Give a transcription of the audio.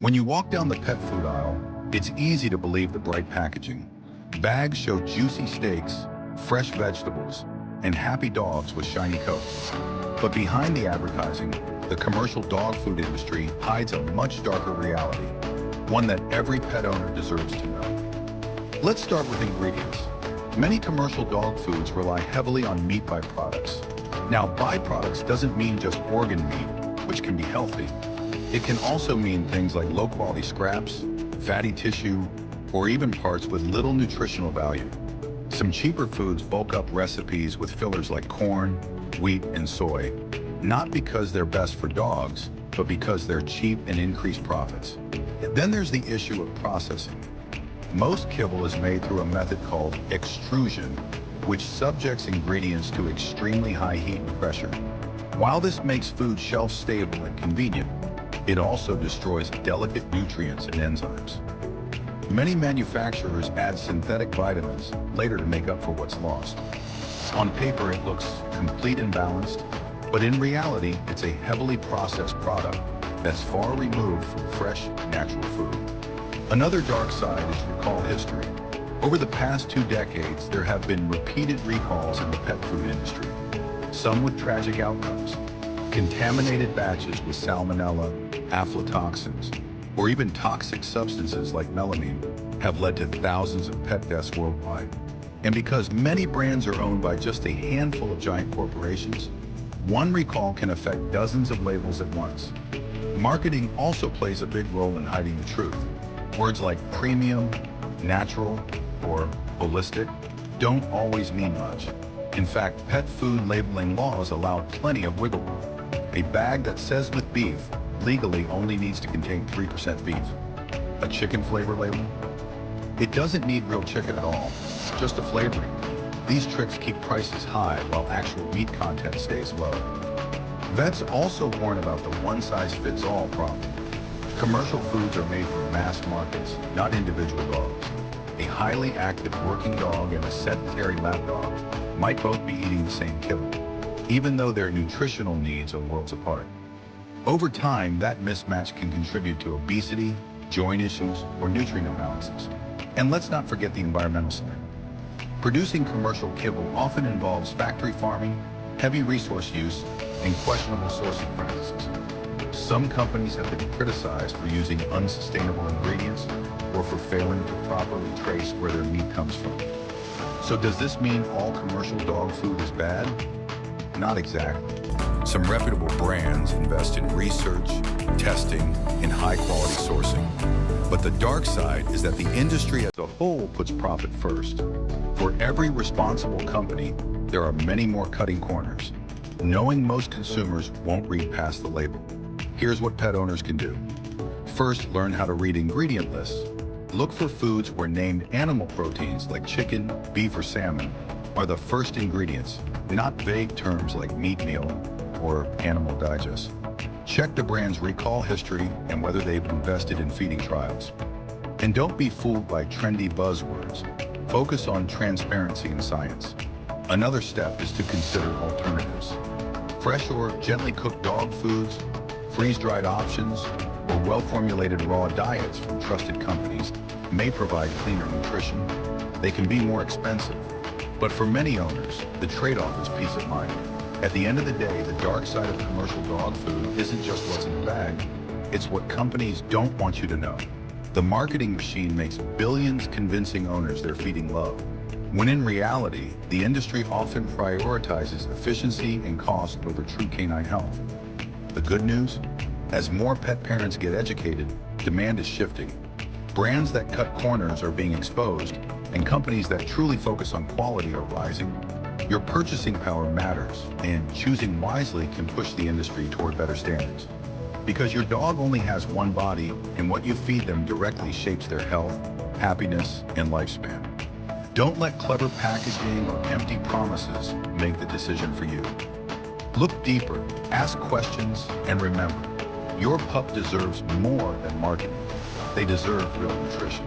When you walk down the pet food aisle, it's easy to believe the bright packaging. Bags show juicy steaks, fresh vegetables, and happy dogs with shiny coats. But behind the advertising, the commercial dog food industry hides a much darker reality, one that every pet owner deserves to know. Let's start with ingredients. Many commercial dog foods rely heavily on meat byproducts. Now, byproducts doesn't mean just organ meat, which can be healthy. It can also mean things like low-quality scraps, fatty tissue, or even parts with little nutritional value. Some cheaper foods bulk up recipes with fillers like corn, wheat, and soy, not because they're best for dogs, but because they're cheap and increase profits. Then there's the issue of processing. Most kibble is made through a method called extrusion, which subjects ingredients to extremely high heat and pressure. While this makes food shelf-stable and convenient, it also destroys delicate nutrients and enzymes. Many manufacturers add synthetic vitamins later to make up for what's lost. On paper, it looks complete and balanced, but in reality, it's a heavily processed product that's far removed from fresh, natural food. Another dark side is recall history. Over the past 2 decades, there have been repeated recalls in the pet food industry, some with tragic outcomes. Contaminated batches with salmonella, aflatoxins, or even toxic substances like melamine have led to thousands of pet deaths worldwide. And because many brands are owned by just a handful of giant corporations, one recall can affect dozens of labels at once. Marketing also plays a big role in hiding the truth. Words like premium, natural, or holistic don't always mean much. In fact, pet food labeling laws allow plenty of wiggle room. A bag that says with beef legally only needs to contain 3% beef. A chicken flavor label? It doesn't need real chicken at all, just a flavoring. These tricks keep prices high while actual meat content stays low. Vets also warn about the one-size-fits-all problem. Commercial foods are made for mass markets, not individual dogs. A highly active working dog and a sedentary lap dog might both be eating the same kibble, even though their nutritional needs are worlds apart. Over time, that mismatch can contribute to obesity, joint issues, or nutrient imbalances. And let's not forget the environmental side. Producing commercial kibble often involves factory farming, heavy resource use, and questionable sourcing practices. Some companies have been criticized for using unsustainable ingredients or for failing to properly trace where their meat comes from. So does this mean all commercial dog food is bad? Not exactly. Some reputable brands invest in research, testing, and high-quality sourcing. But the dark side is that the industry as a whole puts profit first. For every responsible company, there are many more cutting corners. Knowing most consumers won't read past the label. Here's what pet owners can do. First, learn how to read ingredient lists. Look for foods where named animal proteins like chicken, beef, or salmon are the first ingredients, not vague terms like meat meal or animal digest. Check the brand's recall history and whether they've invested in feeding trials. And don't be fooled by trendy buzzwords. Focus on transparency and science. Another step is to consider alternatives. Fresh or gently cooked dog foods, freeze-dried options, or well-formulated raw diets from trusted companies may provide cleaner nutrition. They can be more expensive, but for many owners, the trade-off is peace of mind. At the end of the day, the dark side of commercial dog food isn't just what's in the bag, it's what companies don't want you to know. The marketing machine makes billions convincing owners they're feeding love, when in reality, the industry often prioritizes efficiency and cost over true canine health. The good news? As more pet parents get educated, demand is shifting. Brands that cut corners are being exposed, and companies that truly focus on quality are rising. Your purchasing power matters, and choosing wisely can push the industry toward better standards. Because your dog only has one body, and what you feed them directly shapes their health, happiness, and lifespan. Don't let clever packaging or empty promises make the decision for you. Look deeper, ask questions, and remember, your pup deserves more than marketing. They deserve real nutrition.